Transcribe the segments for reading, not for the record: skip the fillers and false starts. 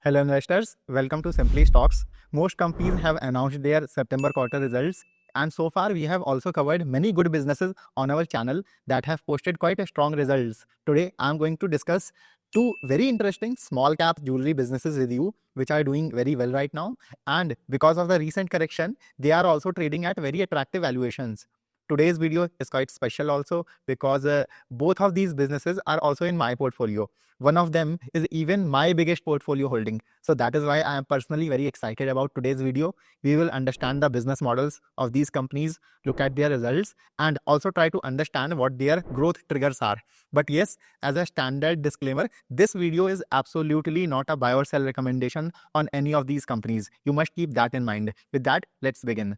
Hello investors, welcome to Simpli Stocks. Most companies have announced their September quarter results, and so far we have also covered many good businesses on our channel that have posted quite a strong results. Today I am going to discuss two very interesting small cap jewelry businesses with you which are doing very well right now, and because of the recent correction they are also trading at very attractive valuations. Today's video is quite special also because both of these businesses are also in my portfolio. One of them is even my biggest portfolio holding. So that is why I am personally very excited about today's video. We will understand the business models of these companies, look at their results, and also try to understand what their growth triggers are. But yes, as a standard disclaimer, this video is absolutely not a buy or sell recommendation on any of these companies. You must keep that in mind. With that, let's begin.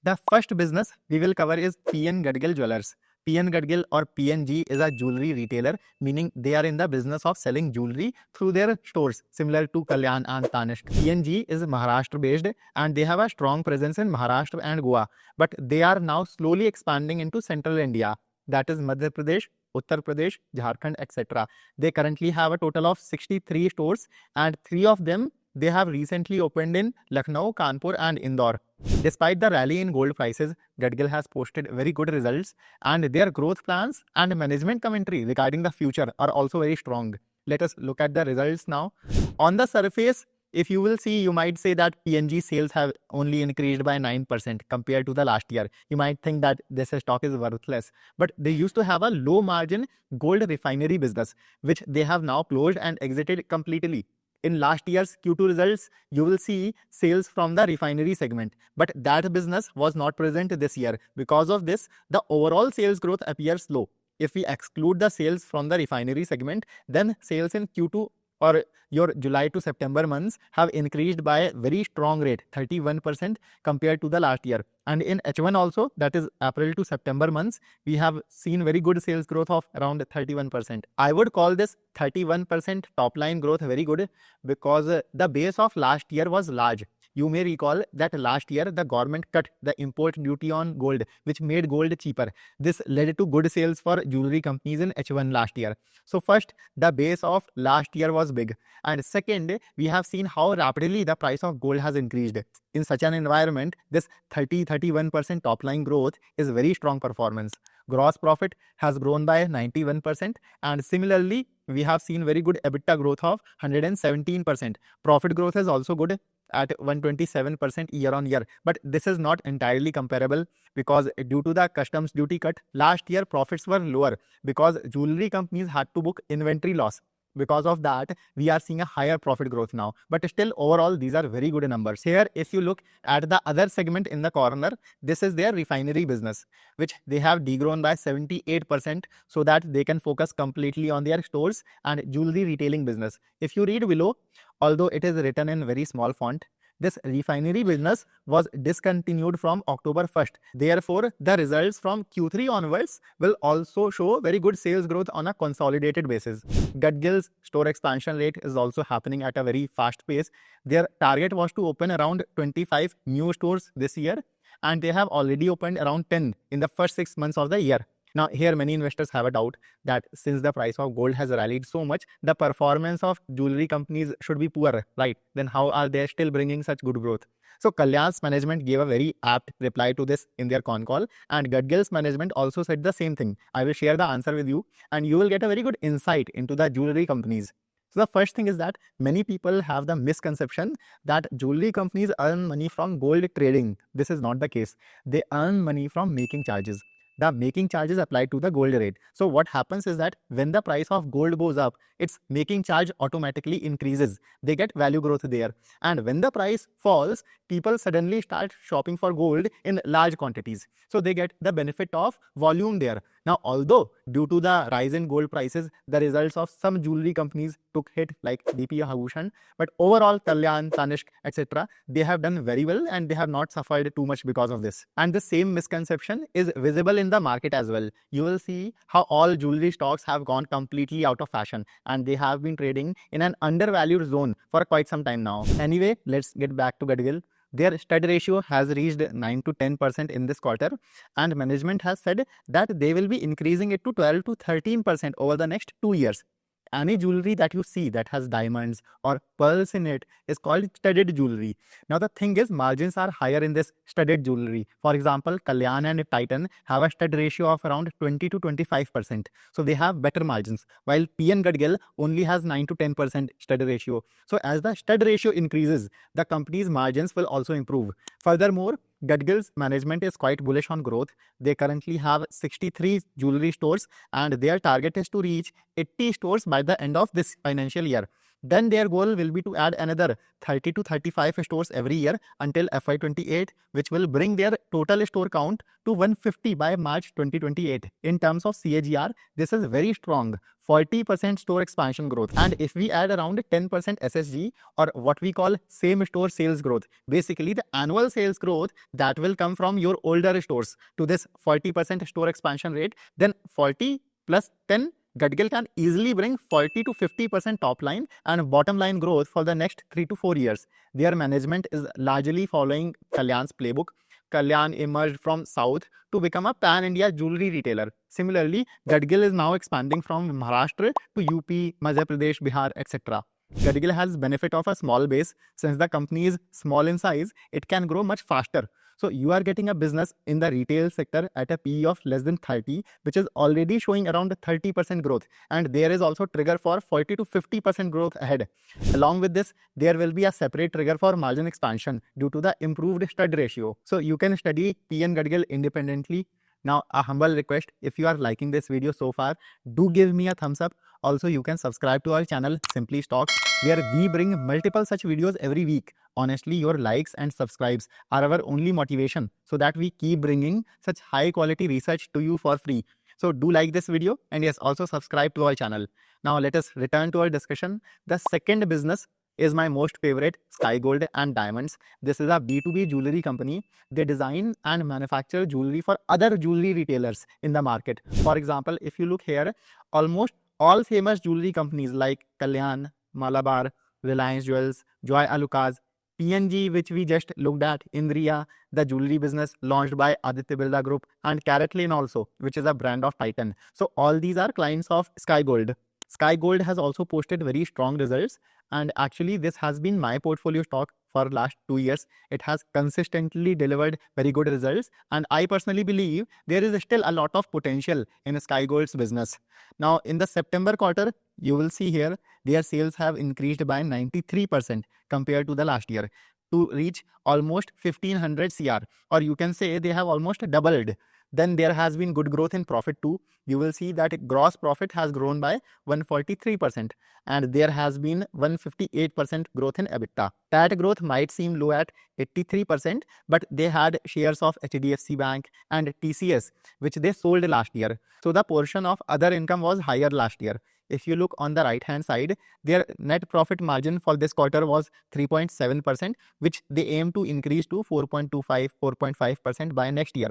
The first business we will cover is PN Gadgil Jewelers. PN Gadgil or PNG is a jewelry retailer, meaning they are in the business of selling jewelry through their stores, similar to Kalyan and Tanishq. PNG is Maharashtra based and they have a strong presence in Maharashtra and Goa, but they are now slowly expanding into central India, that is Madhya Pradesh, Uttar Pradesh, Jharkhand, etc. They currently have a total of 63 stores and 3 of them they have recently opened in Lucknow, Kanpur and Indore. Despite the rally in gold prices, Gadgil has posted very good results and their growth plans and management commentary regarding the future are also very strong. Let us look at the results now. On the surface, if you will see, you might say that PNG sales have only increased by 9% compared to the last year. You might think that this stock is worthless, but they used to have a low margin gold refinery business, which they have now closed and exited completely. In last year's Q2 results, you will see sales from the refinery segment, but that business was not present this year. Because of this, the overall sales growth appears low. If we exclude the sales from the refinery segment, then sales in Q2 or your July to September months have increased by a very strong rate, 31% compared to the last year. And in H1 also, that is April to September months, we have seen very good sales growth of around 31%. I would call this 31% top line growth very good because the base of last year was large. You may recall that last year the government cut the import duty on gold, which made gold cheaper. This led to good sales for jewelry companies in H1 last year. So first, the base of last year was big. And second, we have seen how rapidly the price of gold has increased. In such an environment, this 30-31% top line growth is very strong performance. Gross profit has grown by 91% and similarly, we have seen very good EBITDA growth of 117%. Profit growth is also good at 127% year on year, but this is not entirely comparable because due to the customs duty cut, last year profits were lower because jewelry companies had to book inventory loss. Because of that, we are seeing a higher profit growth now. But still, overall, these are very good numbers. Here, if you look at the other segment in the corner, this is their refinery business, which they have degrown by 78% so that they can focus completely on their stores and jewelry retailing business. If you read below, although it is written in very small font, this refinery business was discontinued from October 1st. Therefore, the results from Q3 onwards will also show very good sales growth on a consolidated basis. Gadgil's store expansion rate is also happening at a very fast pace. Their target was to open around 25 new stores this year, and they have already opened around 10 in the first 6 months of the year. Now, here many investors have a doubt that since the price of gold has rallied so much, the performance of jewelry companies should be poor, right? Then how are they still bringing such good growth? So, Kalyan's management gave a very apt reply to this in their con call, and Gadgil's management also said the same thing. I will share the answer with you, and you will get a very good insight into the jewelry companies. So, the first thing is that many people have the misconception that jewelry companies earn money from gold trading. This is not the case. They earn money from making charges. The making charges apply to the gold rate. So what happens is that when the price of gold goes up, its making charge automatically increases. They get value growth there. And when the price falls, people suddenly start shopping for gold in large quantities. So they get the benefit of volume there. Now, although due to the rise in gold prices, the results of some jewelry companies took hit like DP Bhushan, but overall Kalyan, Tanishq, etc., they have done very well and they have not suffered too much because of this. And the same misconception is visible in the market as well. You will see how all jewelry stocks have gone completely out of fashion and they have been trading in an undervalued zone for quite some time now. Anyway, let's get back to Gadgil. Their stud ratio has reached 9 to 10% in this quarter, and management has said that they will be increasing it to 12 to 13% over the next 2 years. Any jewelry that you see that has diamonds or pearls in it is called studded jewelry. Now the thing is, margins are higher in this studded jewelry. For example, Kalyan and Titan have a stud ratio of around 20 to 25%. So they have better margins, while PN Gadgil only has 9 to 10% stud ratio. So as the stud ratio increases, the company's margins will also improve. Furthermore, Gadgil's management is quite bullish on growth. They currently have 63 jewelry stores and their target is to reach 80 stores by the end of this financial year. Then their goal will be to add another 30 to 35 stores every year until FY28, which will bring their total store count to 150 by March 2028. In terms of CAGR, this is very strong. 40% store expansion growth. And if we add around 10% SSG, or what we call same store sales growth, basically the annual sales growth that will come from your older stores to this 40% store expansion rate, then 40 plus 10, Gadgil can easily bring 40 to 50% top line and bottom line growth for the next 3 to 4 years. Their management is largely following Kalyan's playbook. Kalyan emerged from South to become a pan-India jewelry retailer. Similarly, Gadgil is now expanding from Maharashtra to UP, Madhya Pradesh, Bihar, etc. Gadgil has benefit of a small base. Since the company is small in size, it can grow much faster. So you are getting a business in the retail sector at a PE of less than 30, which is already showing around 30% growth. And there is also trigger for 40 to 50% growth ahead. Along with this, there will be a separate trigger for margin expansion due to the improved stud ratio. So you can study PN Gadgil independently. Now, a humble request, if you are liking this video so far, do give me a thumbs up. Also, you can subscribe to our channel Simpli Stocks, where we bring multiple such videos every week. Honestly, your likes and subscribes are our only motivation so that we keep bringing such high quality research to you for free. So do like this video and yes, also subscribe to our channel. Now let us return to our discussion. The second business is my most favorite, Sky Gold and Diamonds. This is a B2B jewelry company. They design and manufacture jewelry for other jewelry retailers in the market. For example, if you look here, almost all famous jewelry companies like Kalyan, Malabar, Reliance Jewels, Joy Alucas, PNG, which we just looked at, Indriya, the jewelry business launched by Aditya Birla Group, and CaratLane also, which is a brand of Titan. So all these are clients of Sky Gold. Sky Gold has also posted very strong results, and actually this has been my portfolio stock for last 2 years. It has consistently delivered very good results, and I personally believe there is still a lot of potential in Sky Gold's business. Now in the September quarter, you will see here their sales have increased by 93% compared to the last year to reach almost 1500 CR, or you can say they have almost doubled. Then there has been good growth in profit too. You will see that gross profit has grown by 143% and there has been 158% growth in EBITDA. That growth might seem low at 83%, but they had shares of HDFC Bank and TCS, which they sold last year. So the portion of other income was higher last year. If you look on the right hand side, their net profit margin for this quarter was 3.7%, which they aim to increase to 4.25, 4.5% by next year.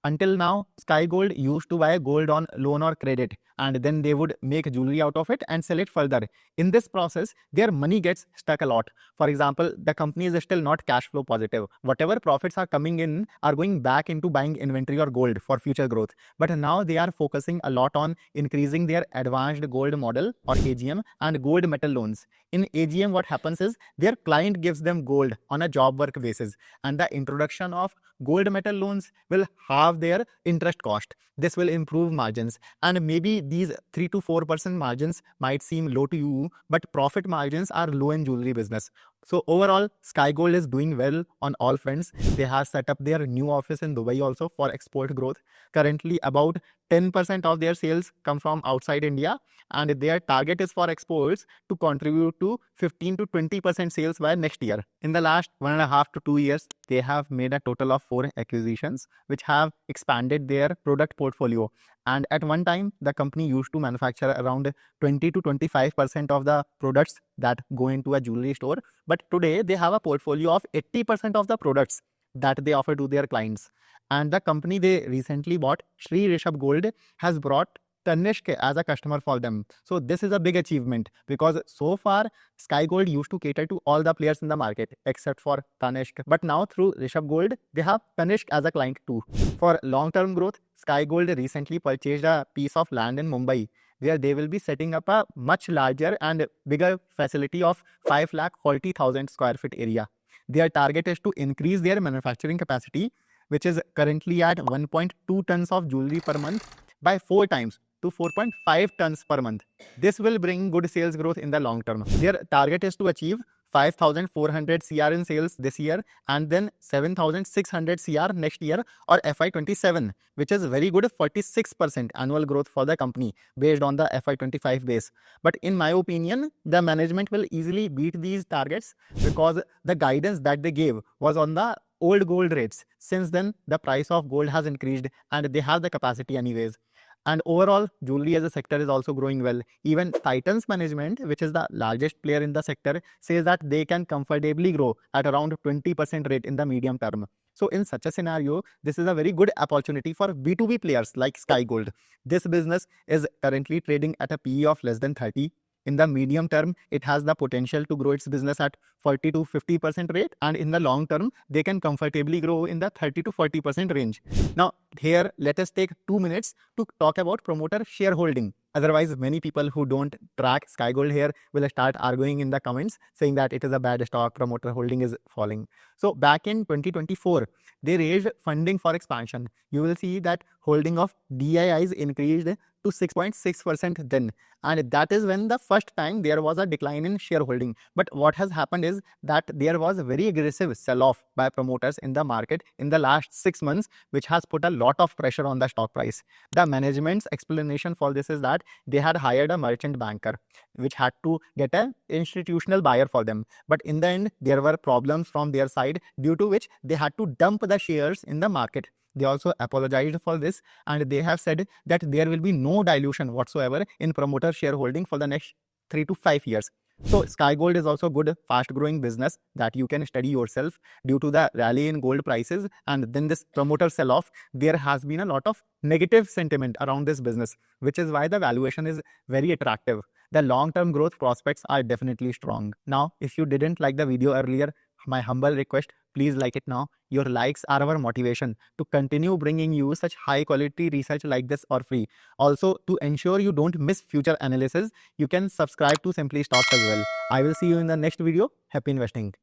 Until now, Sky Gold used to buy gold on loan or credit, and then they would make jewelry out of it and sell it further. In this process, their money gets stuck a lot. For example, the company is still not cash flow positive. Whatever profits are coming in are going back into buying inventory or gold for future growth. But now they are focusing a lot on increasing their advanced gold model or AGM and gold metal loans. In AGM, what happens is their client gives them gold on a job work basis, and the introduction of gold metal loans will halve their interest cost. This will improve margins, and maybe these 3 to 4% margins might seem low to you, but profit margins are low in jewelry business. So overall, Sky Gold is doing well on all fronts. They have set up their new office in Dubai also for export growth. Currently, about 10% of their sales come from outside India, and their target is for exports to contribute to 15 to 20% sales by next year. In the last 1.5 to 2 years, they have made a total of 4 acquisitions, which have expanded their product portfolio. And at one time, the company used to manufacture around 20 to 25% of the products that go into a jewelry store. But today, they have a portfolio of 80% of the products that they offer to their clients. And the company they recently bought, Sri Rishabh Gold, has brought Tanishq as a customer for them. So this is a big achievement because so far Sky Gold used to cater to all the players in the market except for Tanishq. But now through Rishabh Gold, they have Tanishq as a client too. For long-term growth, Sky Gold recently purchased a piece of land in Mumbai where they will be setting up a much larger and bigger facility of 5,40,000 square feet area. Their target is to increase their manufacturing capacity, which is currently at 1.2 tons of jewelry per month, by 4 times to 4.5 tons per month. This will bring good sales growth in the long term. Their target is to achieve 5,400 CR in sales this year and then 7,600 CR next year or FY27, which is very good 46% annual growth for the company based on the FY25 base. But in my opinion, the management will easily beat these targets because the guidance that they gave was on the old gold rates. Since then, the price of gold has increased and they have the capacity anyways. And overall, jewelry as a sector is also growing well. Even Titan's management, which is the largest player in the sector, says that they can comfortably grow at around 20% rate in the medium term. So in such a scenario, this is a very good opportunity for B2B players like Sky Gold. This business is currently trading at a PE of less than 30. In the medium term, it has the potential to grow its business at 40 to 50% rate, and in the long term, they can comfortably grow in the 30 to 40% range. Now, here, let us take 2 minutes to talk about promoter shareholding. Otherwise, many people who don't track Sky Gold here will start arguing in the comments saying that it is a bad stock, promoter holding is falling. So back in 2024, they raised funding for expansion. You will see that holding of DIIs increased to 6.6% then. And that is when the first time there was a decline in shareholding. But what has happened is that there was a very aggressive sell-off by promoters in the market in the last 6 months, which has put a lot of pressure on the stock price. The management's explanation for this is that they had hired a merchant banker, which had to get an institutional buyer for them. But in the end, there were problems from their side, due to which they had to dump the shares in the market. They also apologized for this and they have said that there will be no dilution whatsoever in promoter shareholding for the next 3 to 5 years. So Sky Gold is also good, fast growing business that you can study yourself. Due to the rally in gold prices and then this promoter sell off, there has been a lot of negative sentiment around this business, which is why the valuation is very attractive. The long term growth prospects are definitely strong. Now, if you didn't like the video earlier, my humble request, please like it now. Your likes are our motivation to continue bringing you such high quality research like this for free. Also, to ensure you don't miss future analysis, you can subscribe to Simpli Stocks as well. I will see you in the next video. Happy investing.